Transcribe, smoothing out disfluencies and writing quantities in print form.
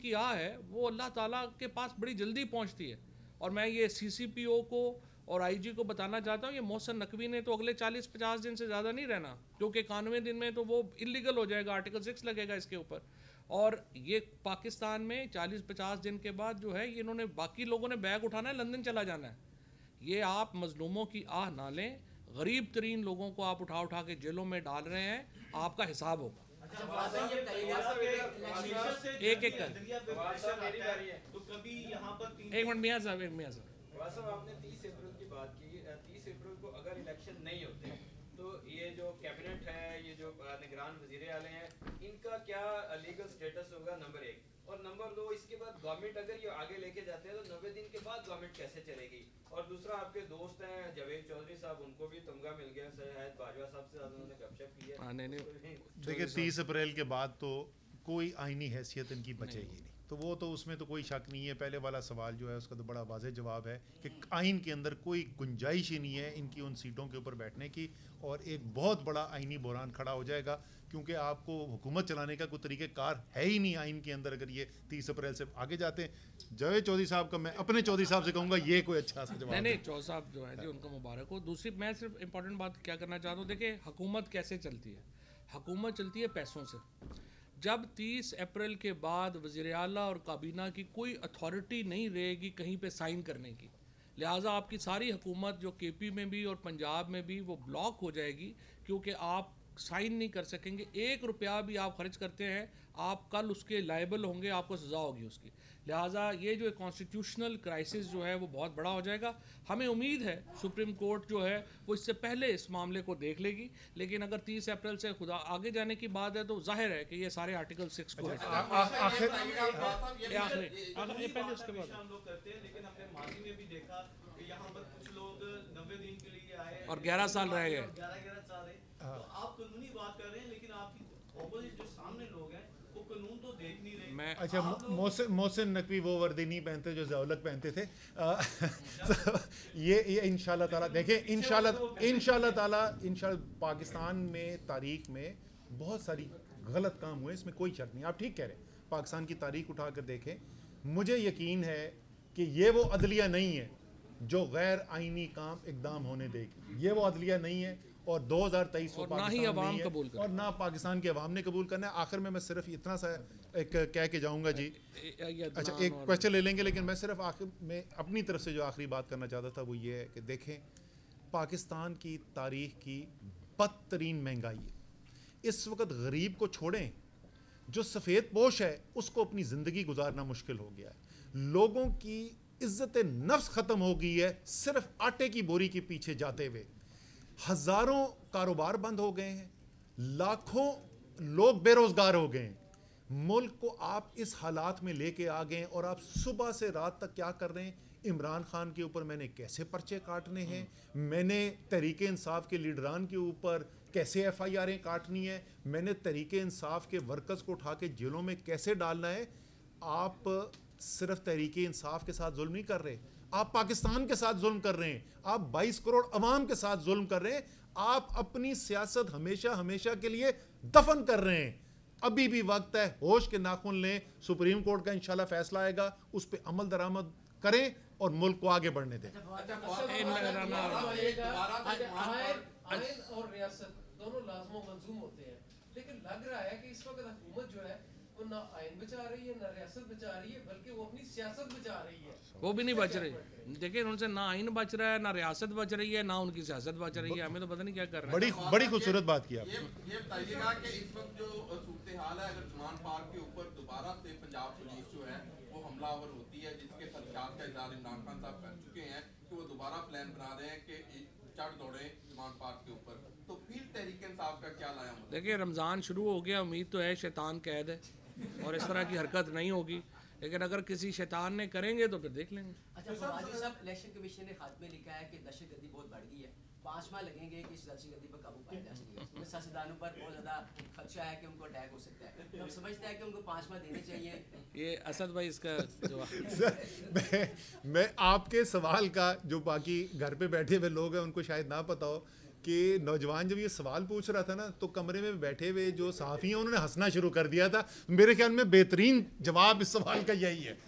की आह है वो अल्लाह ताला के पास बड़ी जल्दी पहुंचती है। और मैं ये CCPO को और IG को बताना चाहता हूँ, ये मोहसिन नकवी ने तो अगले 40-50 दिन से ज़्यादा नहीं रहना, क्योंकि 91 दिन में तो वो इलीगल हो जाएगा, आर्टिकल 6 लगेगा इसके ऊपर। और ये पाकिस्तान में 40-50 दिन के बाद जो है, ये इन्होंने बाकी लोगों ने बैग उठाना है, लंदन चला जाना है। ये आप मजलूमों की आह ना लें, गरीब तरीन लोगों को आप उठा उठा के जेलों में डाल रहे हैं, आपका हिसाब होगा। एक एक कर, एक मिनट मियाँ साहब, एक मियाँ साहब, आपने 30 अप्रैल की बात की। 30 अप्रैल को अगर इलेक्शन नहीं होते तो ये जो कैबिनेट है, ये जो निगरान वजीरे आले हैं, इनका क्या लीगल स्टेटस होगा, नंबर 1। और नंबर 2, इसके बाद गवर्नमेंट अगर ये आगे लेके जाते हैं तो 90 दिन के बाद गवर्नमेंट कैसे चलेगी। और दूसरा, आपके दोस्त हैं जावेद चौधरी साहब, उनको भी तमगा मिल गया शायद बाजवा साहब से उन्होंने गपशप की है। नहीं देखिए 30 अप्रैल के बाद तो कोई आईनी हैसियत इनकी बचेगी नहीं, तो वो तो उसमें तो कोई शक नहीं है। पहले वाला सवाल जो है उसका तो बड़ा वाज़ेह जवाब है कि आइन के अंदर कोई गुंजाइश ही नहीं है इनकी उन सीटों के ऊपर बैठने की, और एक बहुत बड़ा आइनी बहरान खड़ा हो जाएगा, क्योंकि आपको हुकूमत चलाने का कोई तरीक़ेकार है ही नहीं आइन के अंदर अगर ये 30 अप्रैल से आगे जाते हैं। जावेद चौधरी साहब का मैं अपने चौधरी साहब से कहूँगा ये कोई अच्छा सा जवाब नहीं चौधरी साहब जो है जी, उनको मुबारक हो। दूसरी मैं सिर्फ इंपॉर्टेंट बात क्या करना चाहता हूँ, देखिए हुकूमत कैसे चलती है, हुकूमत चलती है पैसों से। जब 30 अप्रैल के बाद वज़ीर आला और काबीना की कोई अथॉरिटी नहीं रहेगी कहीं पे साइन करने की, लिहाजा आपकी सारी हुकूमत जो KP में भी और पंजाब में भी वो ब्लॉक हो जाएगी, क्योंकि आप साइन नहीं कर सकेंगे। 1 रुपया भी आप खर्च करते हैं, आप कल उसके लायबल होंगे, आपको सज़ा होगी उसकी। लिहाजा ये जो कॉन्स्टिट्यूशनल क्राइसिस जो है वो बहुत बड़ा हो जाएगा। हमें उम्मीद है सुप्रीम कोर्ट जो है वो इससे पहले इस मामले को देख लेगी, लेकिन अगर 30 अप्रैल से खुदा आगे जाने की बात है तो जाहिर है कि ये सारे आर्टिकल 6 को पहले उसके बाद हम लोग करते हैं, लेकिन हमने माजी में भी देखा कि यहाँ पर कुछ लोग 90 दिन के लिए आए और 11 साल रह गए। 11 साल रहे। तो आप कानूनी बात कर रहे हैं, लेकिन आपकी ऑपोजिट जो सामने लोग हैं वो कानून तो देख नहीं रहे। मैं अच्छा, मोहसिन नकवी वो वर्दी नहीं पहनते जो ज़ियाउल हक पहनते थे। ये इंशाल्लाह ताला देखें, इंशाल्लाह ताला पाकिस्तान में तारीख में बहुत सारी गलत काम हुए, इसमें कोई शक नहीं। आप ठीक कह रहे हैं, पाकिस्तान की तारीख उठा कर देखें, मुझे यकीन है कि ये वो अदलिया नहीं है जो गैर आइनी काम इकदाम होने देगी। ये वो अदलिया नहीं है, और 2023 और ना ही अवाम कबूल कर, और ना पाकिस्तान के अवाम ने कबूल करना है। आखिर में मैं सिर्फ इतना सा एक कह के जाऊंगा जी। अच्छा, एक क्वेश्चन ले लेंगे, लेकिन मैं सिर्फ आखिर में अपनी तरफ से जो आखिरी बात करना चाहता था वो ये है कि देखें, पाकिस्तान की तारीख की बदतरीन महंगाई है इस वक्त। गरीब को छोड़ें, जो सफ़ेद पोश है उसको अपनी ज़िंदगी गुजारना मुश्किल हो गया है। लोगों की इज्जत नफ्स ख़त्म हो गई है सिर्फ आटे की बोरी के पीछे जाते हुए। हज़ारों कारोबार बंद हो गए हैं, लाखों लोग बेरोज़गार हो गए हैं। मुल्क को आप इस हालात में लेके आ गए, और आप सुबह से रात तक क्या कर रहे हैं? इमरान खान के ऊपर मैंने कैसे पर्चे काटने हैं, मैंने तहरीक इंसाफ के लीडरान के ऊपर कैसे FIR काटनी है, मैंने तहरीक इंसाफ के वर्कर्स को उठा के जेलों में कैसे डालना है। आप सिर्फ तहरीक इंसाफ के साथ जुल्म नहीं कर रहे, आप पाकिस्तान के साथ जुल्म कर रहे हैं, आप 22 करोड़ अवाम के साथ जुल्म कर रहे हैं। आप अपनी सियासत हमेशा हमेशा के लिए दफन कर रहे हैं। अभी भी वक्त है, होश के नाखून लें। सुप्रीम कोर्ट का इंशाल्लाह फैसला आएगा, उस पर अमल दरामद करें और मुल्क को आगे बढ़ने दें। आइन और रियासत दोनों लाज़िम मंजूम होते हैं, लेकिन लग रहा है कि इस वक्त हुकूमत जो है वो ना आइन बचा रही है ना रियासत बचा रही है, बल्कि वो अपनी सियासत बचा रही है। वो भी नहीं बच रही। देखिए, उनसे ना आइन बच रहा है, ना रियासत बच रही है, ना उनकी सियासत बच रही है। हमें तो पता नहीं क्या कर रहे हैं। बड़ी खूबसूरत बात की आपने। ये बताइएगा कि इस वक्त जो सूरत हाल है, अगर जुमान पार्क के ऊपर दोबारा से पंजाब पुलिस जो है वो हमलावर होती है, जिसके खदशात का इज़हार इमरान खान साहब कर चुके हैं कि वो दोबारा प्लान बना रहे हैं कि चढ़ दौड़े जुमान पार्क के ऊपर, तो फिर तहरीक इंसाफ का क्या लाया? देखिए, रमज़ान शुरू हो गया, उम्मीद तो है शैतान कैद है और इस तरह की हरकत नहीं होगी, लेकिन अगर किसी शैतान ने करेंगे तो फिर देख लेंगे। अच्छा फवादी साहब, इलेक्शन कमीशन ने खात में लिखा है कि दहशतगर्दी बहुत बढ़ गई है, 5 माह लगेंगे कि इस दहशतगर्दी पर काबू पाया जा सके। सियासतदानों पर बहुत ज़्यादा खदशा है कि उनको अटैक हो सकता है, तो हम समझते हैं कि उनको 5 माह देने चाहिए। ये असद भाई इसका जवाब। मैं आपके सवाल का, जो बाकी घर पे बैठे हुए लोग हैं उनको शायद ना पता हो, कि नौजवान जब ये सवाल पूछ रहा था ना तो कमरे में बैठे हुए जो सहाफ़ी हैं उन्होंने हंसना शुरू कर दिया था। मेरे ख्याल में बेहतरीन जवाब इस सवाल का यही है।